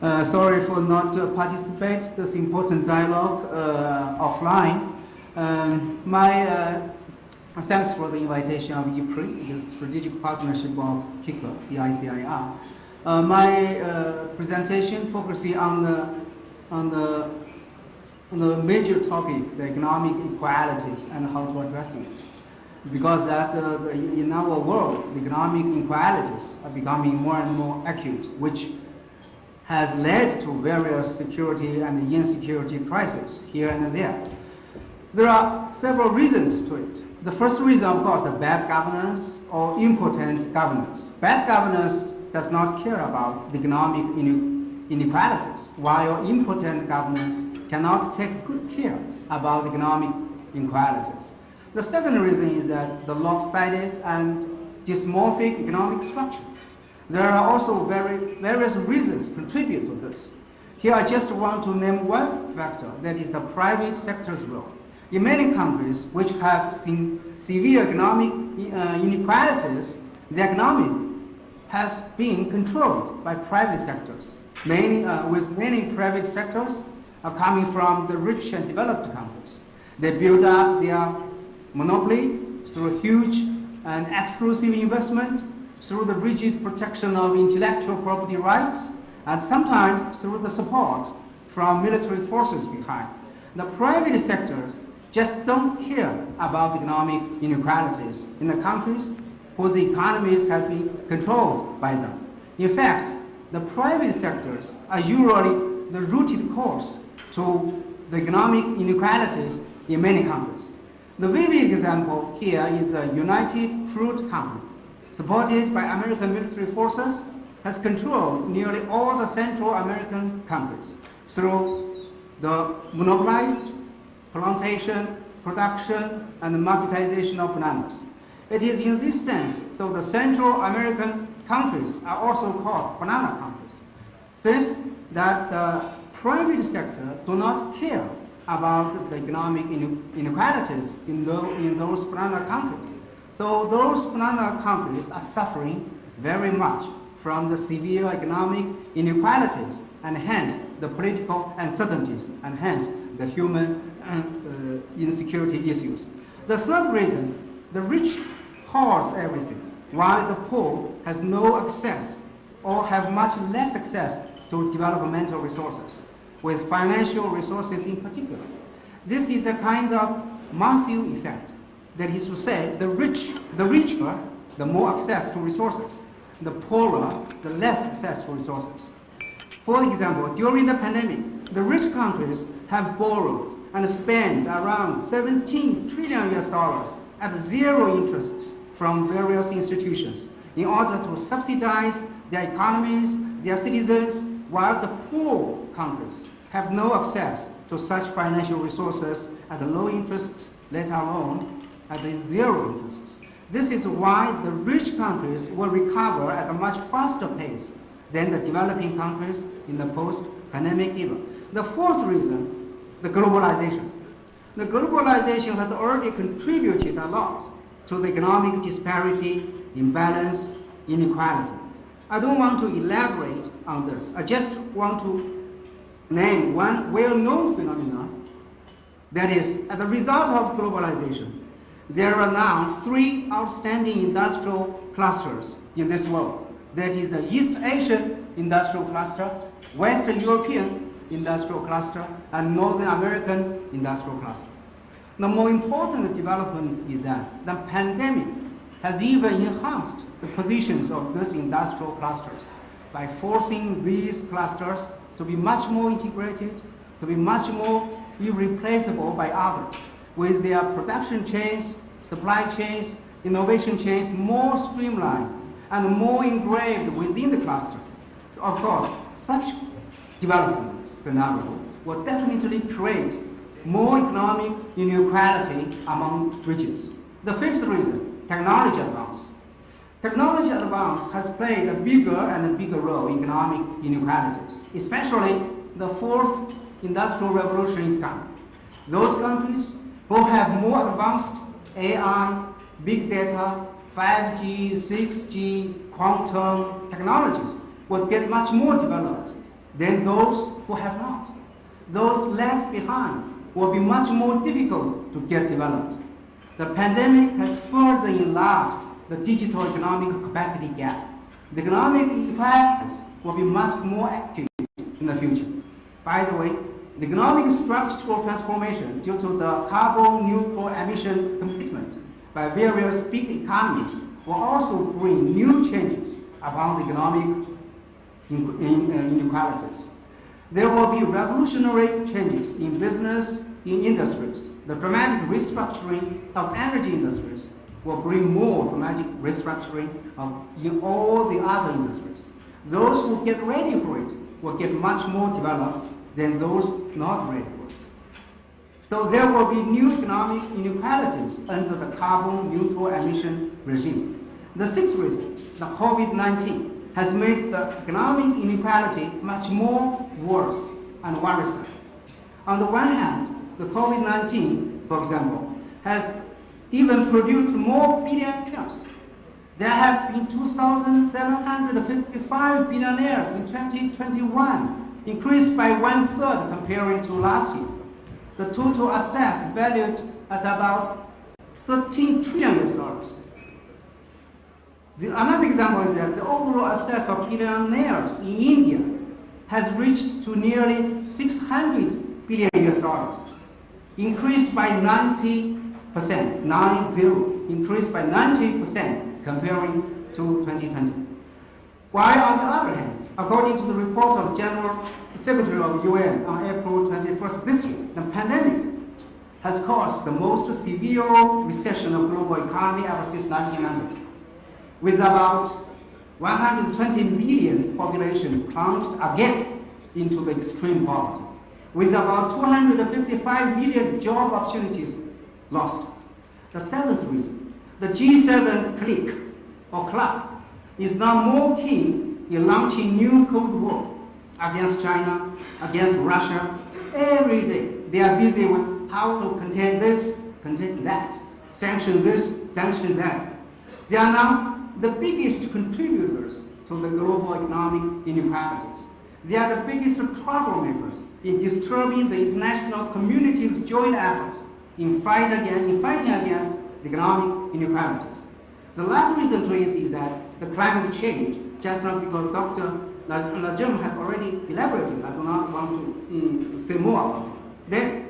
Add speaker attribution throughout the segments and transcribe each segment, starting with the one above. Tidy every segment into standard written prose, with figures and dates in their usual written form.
Speaker 1: Sorry for not participate this important dialogue offline. Thanks for the invitation of IPRI, the Strategic Partnership of CICIR. My presentation focusing on the major topic, the economic inequalities and how to address it. Because that in our world, the economic inequalities are becoming more and more acute, which has led to various security and insecurity crises here and there. There are several reasons to it. The first reason, of course, is bad governance or impotent governance. Bad governance does not care about the economic inequalities, while impotent governance cannot take good care about economic inequalities. The second reason is that the lopsided and dysmorphic economic structure. There are also various reasons contribute to this. Here I just want to name one factor, that is the private sector's role. In many countries which have seen severe economic inequalities, the economy has been controlled by private sectors. With many private sectors are coming from the rich and developed countries. They build up their monopoly through huge and exclusive investment, through the rigid protection of intellectual property rights, and sometimes through the support from military forces behind. The private sectors just don't care about economic inequalities in the countries whose economies have been controlled by them. In fact, the private sectors are usually the rooted cause to the economic inequalities in many countries. The vivid example here is the United Fruit Company, supported by American military forces, has controlled nearly all the Central American countries through the monopolized plantation, production, and marketization of bananas. It is in this sense, so the Central American countries are also called banana countries, since that the private sector do not care about the economic inequalities in those banana countries. So those banana countries are suffering very much from the severe economic inequalities and hence the political uncertainties and hence the human insecurity issues. The third reason, the rich hoards everything, while the poor has no access or have much less access to developmental resources, with financial resources in particular. This is a kind of Matthew effect. That is to say, the richer, the more access to resources. The poorer, the less access to resources. For example, during the pandemic, the rich countries have borrowed and spent around $17 trillion at zero interests from various institutions in order to subsidize their economies, their citizens, while the poor countries have no access to such financial resources at low interests, let alone at zero interests. This is why the rich countries will recover at a much faster pace than the developing countries in the post-pandemic era. The fourth reason, the globalization. The globalization has already contributed a lot to the economic disparity, imbalance, inequality. I don't want to elaborate on this. I just want to name one well-known phenomenon. That is, as a result of globalization, there are now three outstanding industrial clusters in this world. That is the East Asian industrial cluster, Western European industrial cluster, and Northern American industrial cluster. The more important development is that the pandemic has even enhanced the positions of these industrial clusters by forcing these clusters to be much more integrated, to be much more irreplaceable by others, with their production chains, supply chains, innovation chains more streamlined and more engraved within the cluster. So of course, such development scenario will definitely create more economic inequality among regions. The fifth reason, technology advance. Technology advance has played a bigger and a bigger role in economic inequalities, especially the fourth industrial revolution is coming. Those countries who have more advanced AI, big data, 5G, 6G, quantum technologies will get much more developed than those who have not. Those left behind will be much more difficult to get developed. The pandemic has further enlarged the digital economic capacity gap. The economic inequalities will be much more active in the future. By the way, the economic structural transformation due to the carbon neutral emission commitment by various big economies will also bring new changes about the economic inequalities. There will be revolutionary changes in business, in industries. The dramatic restructuring of energy industries will bring more dramatic restructuring in all the other industries. Those who get ready for it will get much more developed than those not ready for it. So there will be new economic inequalities under the carbon neutral emission regime. The sixth reason, the COVID-19, has made the economic inequality much more worse and worrisome. On the one hand, the COVID-19, for example, has even produced more billionaires. There have been 2,755 billionaires in 2021, increased by 1/3 comparing to last year. The total assets valued at about $13 trillion. Another example is that the overall assets of billionaires in India has reached to nearly $600 billion, increased by 90%, 90, increased by 90% comparing to 2020. While on the other hand, according to the report of General Secretary of UN on April 21st this year, the pandemic has caused the most severe recession of global economy ever since 1990s, with about 120 million population plunged again into the extreme poverty, with about 255 million job opportunities lost. The seventh reason, the G7 clique or club is now more keen in launching new Cold War against China, against Russia. Every day they are busy with how to contain this, contain that, sanction this, sanction that. They are now the biggest contributors to the global economic inequalities. They are the biggest troublemakers in disturbing the international community's joint efforts in fighting against the economic inequalities. The last reason to it is that the climate change, just not because Dr. Lajem has already elaborated, I do not want to say more about it. Then,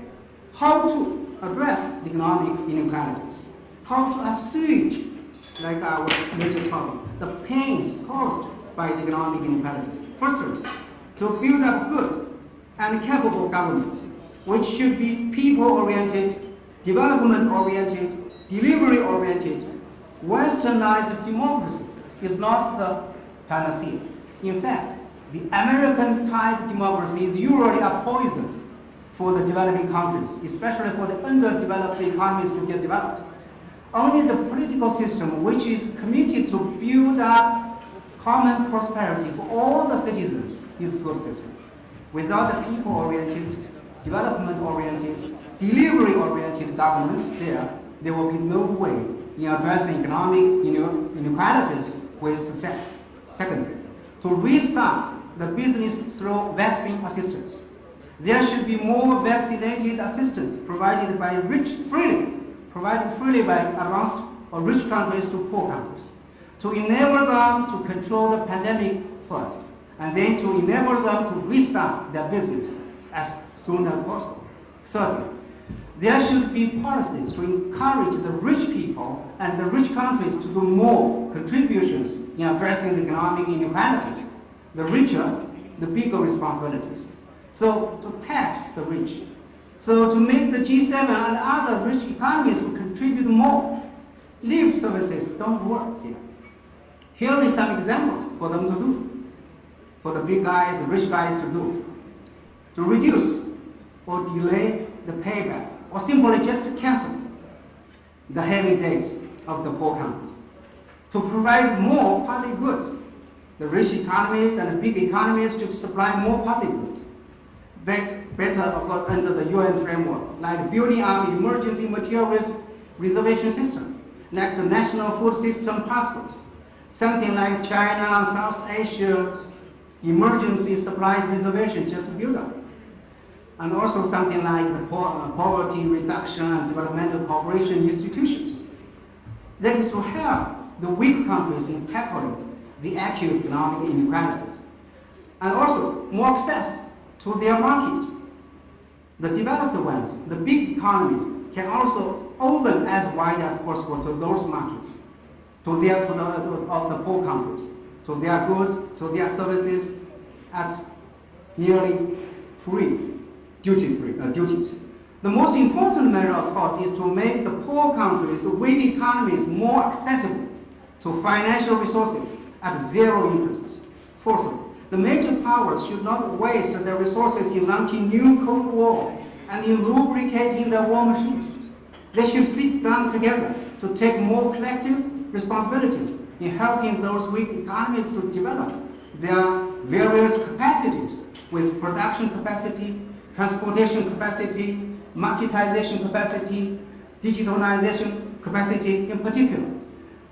Speaker 1: how to address the economic inequalities, how to assuage, like our later topic, the pains caused by the economic inequalities. Firstly, to build up good and capable governments, which should be people-oriented, development-oriented, delivery-oriented. Westernized democracy is not the panacea. In fact, the American-type democracy is usually a poison for the developing countries, especially for the underdeveloped economies to get developed. Only the political system which is committed to build up common prosperity for all the citizens is a good system. Without the people-oriented, development-oriented, delivery-oriented governments there will be no way in addressing economic inequalities with success. Secondly, to restart the business through vaccine assistance. There should be more vaccinated assistance provided freely by advanced or rich countries to poor countries, to enable them to control the pandemic first, and then to enable them to restart their business as soon as possible. Thirdly, there should be policies to encourage the rich people and the rich countries to do more contributions in addressing the economic inequalities. The richer, the bigger responsibilities. So to tax the rich. So to make the G7 and other rich economies to contribute more. Lip services don't work here. Here is some examples for them to do. For the big guys, the rich guys to do. To reduce or delay the payback, or simply just cancel the heavy debts of the poor countries. To provide more public goods. The rich economies and the big economies should supply more public goods. Better, of course, under the UN framework, like building up emergency materials reservation system, like the national food system passports, something like China and South Asia emergency supplies reservation just build up. And also something like the poverty reduction and developmental cooperation institutions. That is to help the weak countries in tackling the acute economic inequalities. And also more access to their markets. The developed ones, the big economies, can also open as wide as possible to those markets, of the poor countries, to their goods, to their services at nearly free, duty-free duties. The most important matter, of course, is to make the poor countries, weak economies, more accessible to financial resources at zero interest. Fourthly, the major powers should not waste their resources in launching new Cold War and in lubricating the war machines. They should sit down together to take more collective responsibilities in helping those weak economies to develop their various capacities with production capacity, transportation capacity, marketization capacity, digitalization capacity in particular.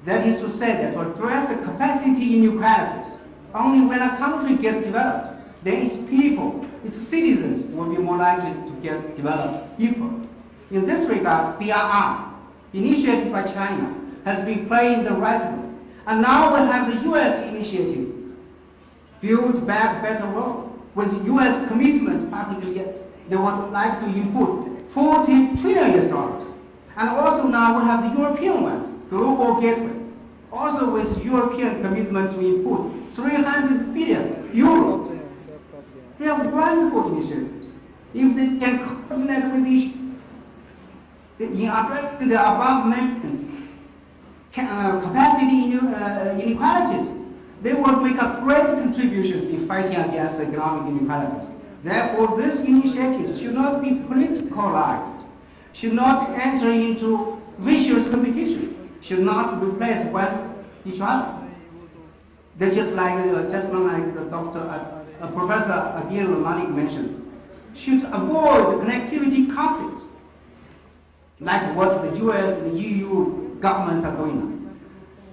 Speaker 1: That is to say that to address the capacity inequalities, only when a country gets developed, then its people, its citizens will be more likely to get developed equally. In this regard, BRI, initiated by China, has been playing the right role. And now we have the US initiative, Build Back Better World, with US commitment publicly, they would like to input $40 trillion. And also now we have the European ones, Global Gateway, also with European commitment to input 300 billion euro. They are wonderful initiatives. If they can coordinate with each in addressing the above mentioned capacity inequalities, they will make a great contributions in fighting against the economic inequalities. Therefore, these initiatives should not be politicalized, should not enter into vicious competition, should not replace each other. They're just like Professor Agil Malik mentioned, should avoid connectivity conflicts, like what the US and the EU governments are doing now.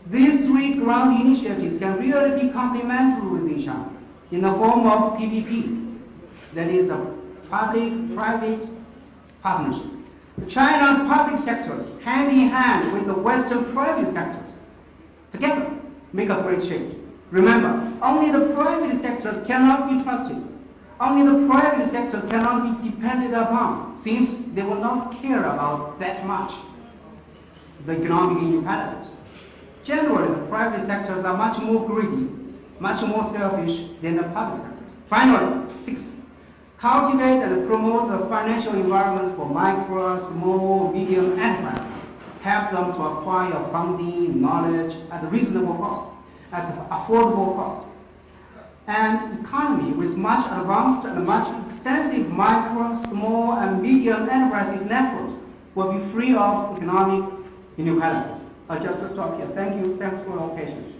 Speaker 1: These three ground initiatives can really be complementary with each other in the form of PPP, that is a public-private partnership. China's public sectors, hand in hand with the Western private sectors, together make a great change. Remember, only the private sectors cannot be trusted. Only the private sectors cannot be depended upon, since they will not care about that much the economic inequalities. Generally, the private sectors are much more greedy, much more selfish than the public sectors. Finally, 6, cultivate and promote the financial environment for micro, small, medium enterprises. Help them to acquire funding, knowledge at a reasonable cost, at an affordable cost. An economy with much advanced and much extensive micro, small, and medium enterprises networks will be free of economic inequalities. I'll just stop here. Thank you. Thanks for your patience.